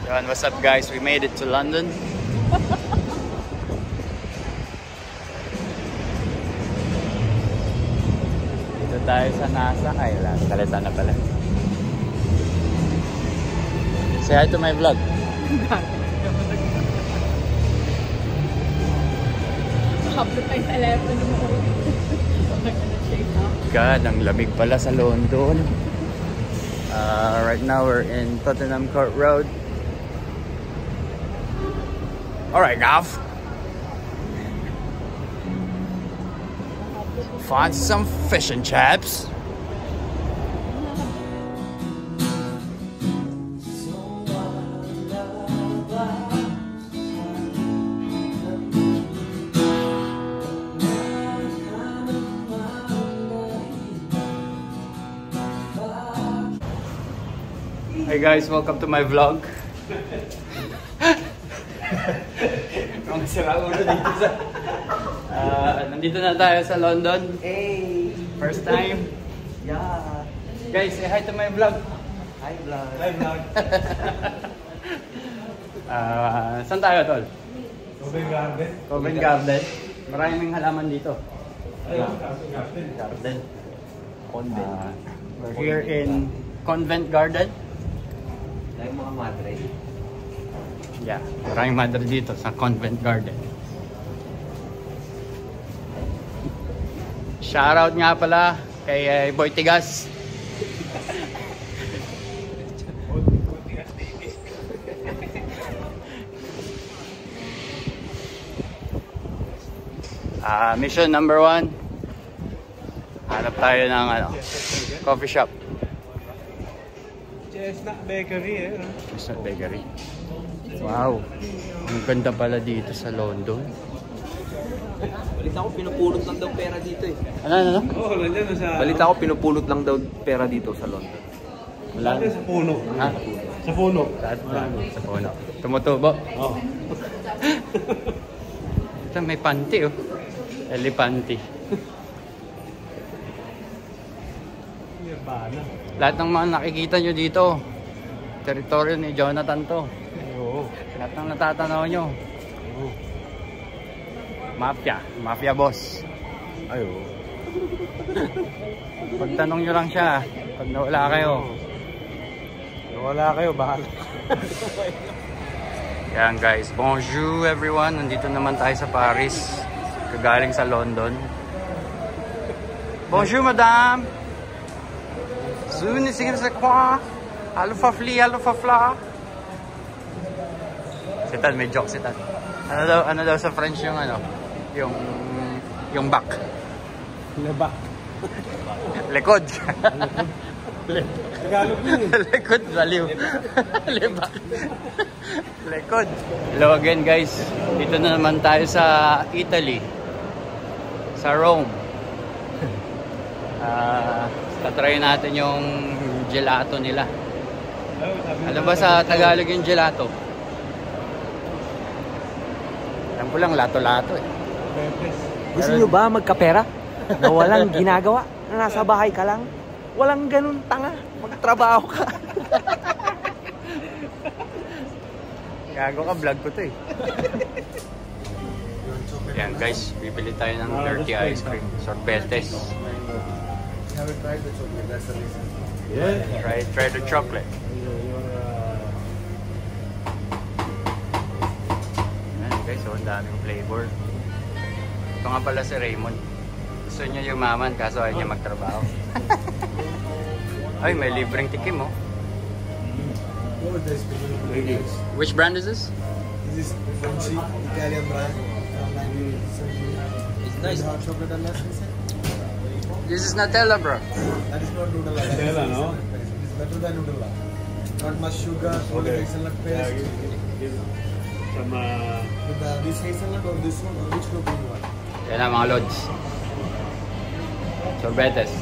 Yon, what's up guys? We made it to London. Dito tayo sa NASA. Ay, kalesa na pala. Say hi to my vlog. God, ang lamig pala sa London. Right now we're in Tottenham Court Road. Alright, Gav. Find some fish and chips. Hey guys, welcome to my vlog. Nandito na tayo sa London. Hey! First time. Yeah! Guys, say hi to my vlog. Hi vlog! Hi vlog! Saan tayo, tol? Covent Garden. Covent Garden. Maraming halaman dito. Ayun, Garden. Garden. Convent. We're here in Convent Garden. Yung mga madre. Yeah, maraming madre dito sa Convent Garden. Shoutout nga pala kay Boy Tigas. Mission number 1. Hanap tayo ng coffee shop. Chestnut Bakery eh. Chestnut Bakery. Wow. Ang ganda pala dito sa London. Balita ko pinupulot lang daw pera dito eh. Ano? Oo, nandiyan sa... Balita ko pinupulot lang daw pera dito sa London. Wala. Sa puno. Ha? Sa puno. Sa puno. Tumutubo. Oo. Ito may panty oh. Elepanti. Nirvana. Lahat ng mga nakikita nyo dito, teritoryo ni Jonathan to. Oo. Lahat ng natatanaw nyo. Oo. Mafia boss. Ay, oo. Pagtanong nyo lang siya, pag nawala kayo. Nawala kayo, bahala. Yan guys, bonjour everyone. Nandito naman tayo sa Paris. Kagaling sa London. Bonjour madame. Soon is here sa kwa. Allo fa fla. Sitan, may joke sitan. Ano daw sa French yung yung back. Lebak. Lekod. Tagalog yun. Lekod, baliw. Lebak. Lekod. Hello again guys. Dito na naman tayo sa Italy. Sa Rome. Tatry natin yung gelato nila. Alam ba sa Tagalog yung gelato? Alam ko lang lato-lato eh. Gusto nyo ba magkapera? Na walang ginagawa? Na nasa bahay ka lang? Walang ganun tanga. Magtrabaho ka. Gago ka, vlog ko to eh. Yan guys, bibili tayo ng dirty ice cream. Sorbetes. Haven't tried the chocolate, that's the reason. Yeah. Try the chocolate. Yan guys, so ang daming flavor. Ito nga pala si Raymond. Gusto niya yumaman kaso ayaw niya magtrabaho. Ay, may libreng tikim oh. Which brand is this? This is French Italian brand. It's nice. Hot chocolate and nuts inside. This is Nutella, bro. That is not Nutella. Nutella, no? It's better than Nutella. Not much sugar, only hazelnut paste. From this hazelnut or this one, or which one do you want? Yan na mga lods. Sorbetes.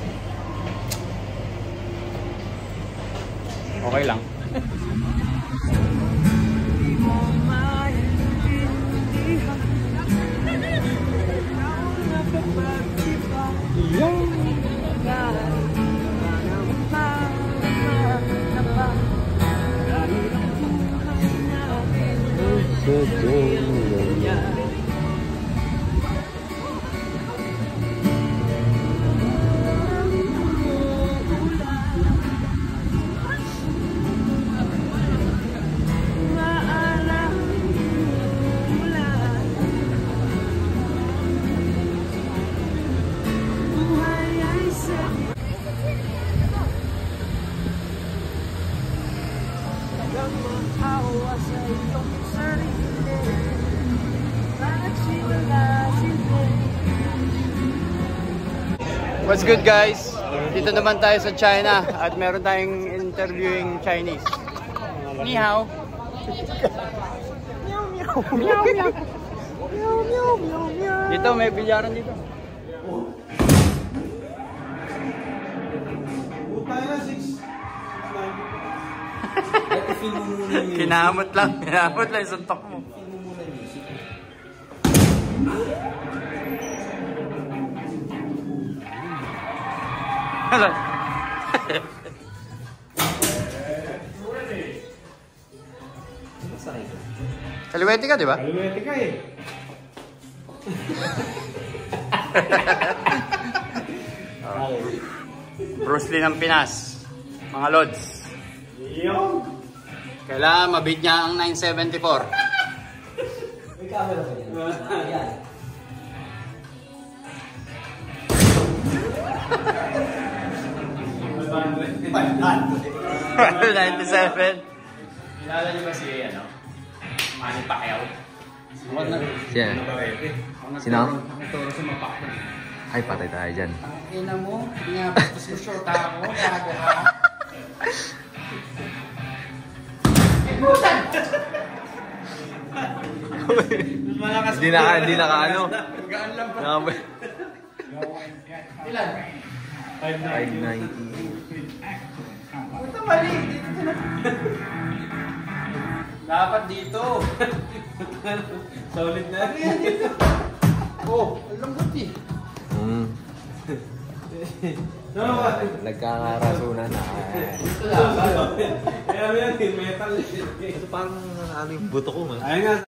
Okay lang. What's good guys? Dito naman tayo sa China at meron tayong interviewing Chinese. Ni hao. Meow meow. Meow meow. Meow meow meow meow. Dito may bilyaran dito. Kinamot lang yung suntok mo. Hello. Kaliwete ka, di ba? Kaliwete ka eh. Bruce Lee ng Pinas. Mga Lods. Kailangan mabit niya ang 974. May camera pa dyan. Yan. $97. Kilala niyo ba si ano? Manny Pacquiao? Yan. Sino? Nakituro sa mapak. Ay, patay tayo dyan. Ina mo, pinapastos mo short ako, gago ka. Hindi na ano. Gaan lang pa. Ilan? 590. Puta mali, dito na. Dapat dito. Solid na. Oh, alam mo ti. Nagkakarasunan na. Kaya yan, metal. Ito parang ano yung buto ko man. Ayun nga.